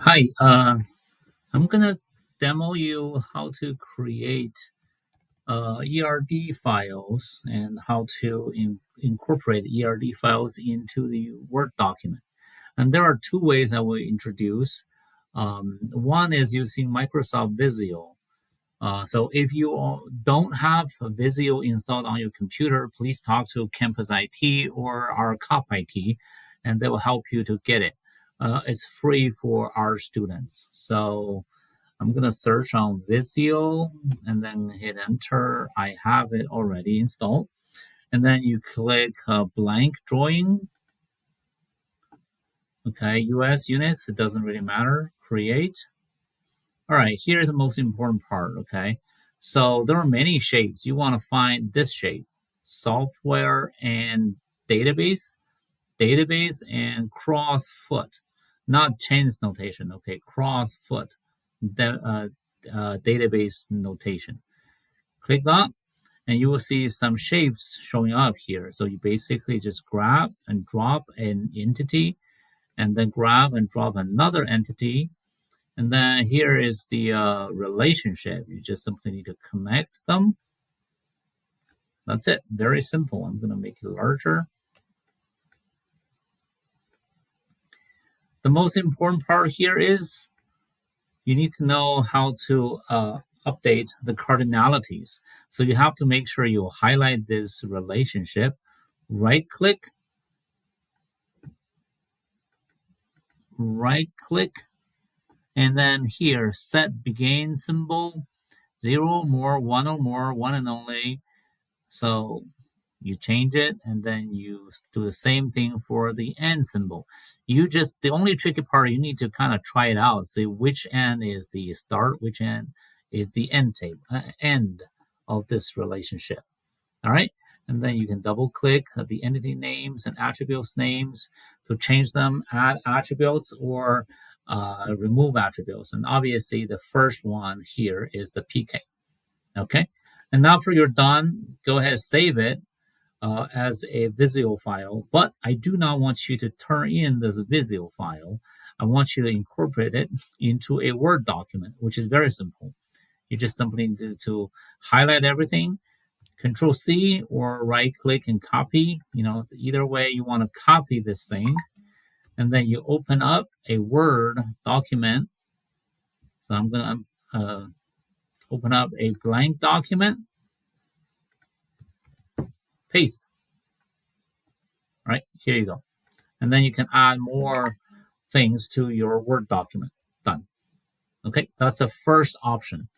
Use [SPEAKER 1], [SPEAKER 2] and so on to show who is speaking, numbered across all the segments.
[SPEAKER 1] Hi, I'm gonna demo you how to create ERD files and how to incorporate ERD files into the Word document. And there are two ways I will introduce. One is using Microsoft Visio. So if you don't have Visio installed on your computer, please talk to Campus IT or our COP IT, and they will help you to get it. It's free for our students. So I'm gonna search on Visio and then hit enter. I have it already installed. And then you click blank drawing. Okay, US units, it doesn't really matter. Create. All right, here's the most important part, okay? So there are many shapes. You want to find this shape, software and database, database and cross foot, not chains notation, okay? Cross foot, database notation. Click that, and you will see some shapes showing up here. So you basically just grab and drop an entity, and then grab and drop another entity, and then here is the relationship. You just simply need to connect them. That's it. Very simple. I'm going to make it larger. The most important part here is you need to know how to update the cardinalities. So you have to make sure you highlight this relationship, right click, and then here set begin symbol, 0 more, 1 or more, 1 and only. So you change it and then you do the same thing for the end symbol. The only tricky part, you need to kind of try it out, see which end is the start, which end is the end of this relationship. All right, and then you can double click the entity names and attributes names to change them, add attributes or remove attributes. And obviously the first one here is the PK. Okay, and now after you're done, go ahead and save it as a Visio file, but I do not want you to turn in this Visio file. I want you to incorporate it into a Word document, which is very simple. You just simply need to highlight everything, Control C or right click and copy. Either way you want to copy this thing, and then you open up a Word document. So I'm going to open up a blank document, paste. Right, here you go. And then you can add more things to your Word document. Done. Okay, so that's the first option.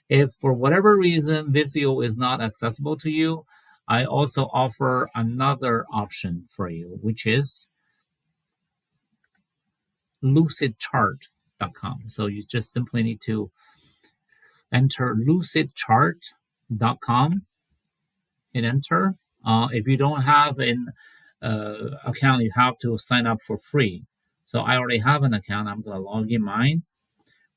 [SPEAKER 1] If for whatever reason Visio is not accessible to you, I also offer another option for you, which is lucidchart.com. So you just simply need to enter lucidchart.com, hit enter. If you don't have an account, you have to sign up for free. So I already have an account. I'm going to log in mine.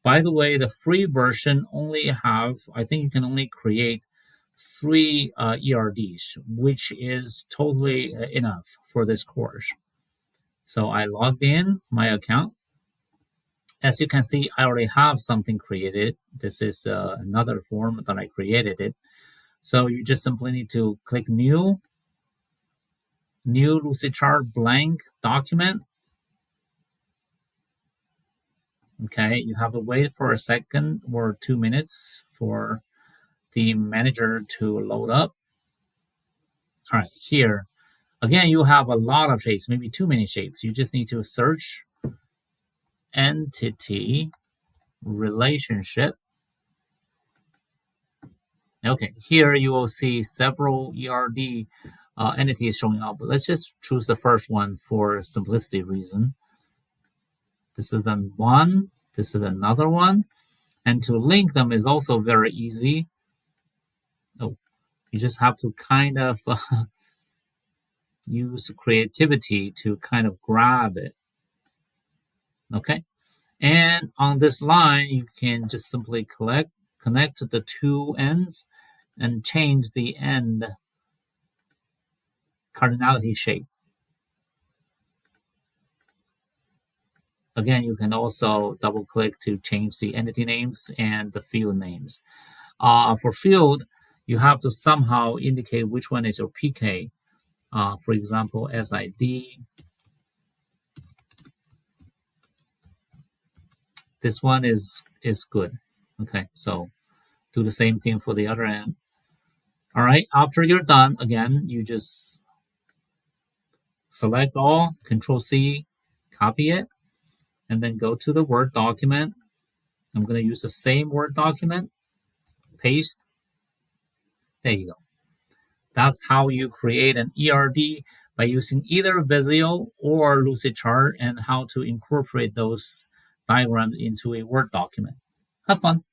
[SPEAKER 1] By the way, the free version I think you can only create 3 ERDs, which is totally enough for this course. So I logged in my account. As you can see, I already have something created. This is another form that I created it. So you just simply need to click new Lucidchart blank document. Okay, you have to wait for a second or 2 minutes for the manager to load up. All right, here, again, you have a lot of shapes, maybe too many shapes. You just need to search entity relationship. Okay, here you will see several ERD entities showing up. But let's just choose the first one for simplicity reason. This is then one. This is another one. And to link them is also very easy. Oh, you just have to kind of use creativity to kind of grab it. Okay. And on this line, you can just simply connect the two ends and change the end cardinality shape. Again, you can also double click to change the entity names and the field names. For field, you have to somehow indicate which one is your PK. For example, SID. This one is good. Okay, so do the same thing for the other end. All right, after you're done, again, you just select all, Control C, copy it, and then go to the Word document. I'm going to use the same Word document, paste. There you go. That's how you create an ERD by using either Visio or Lucidchart, and how to incorporate those diagrams into a Word document. Have fun.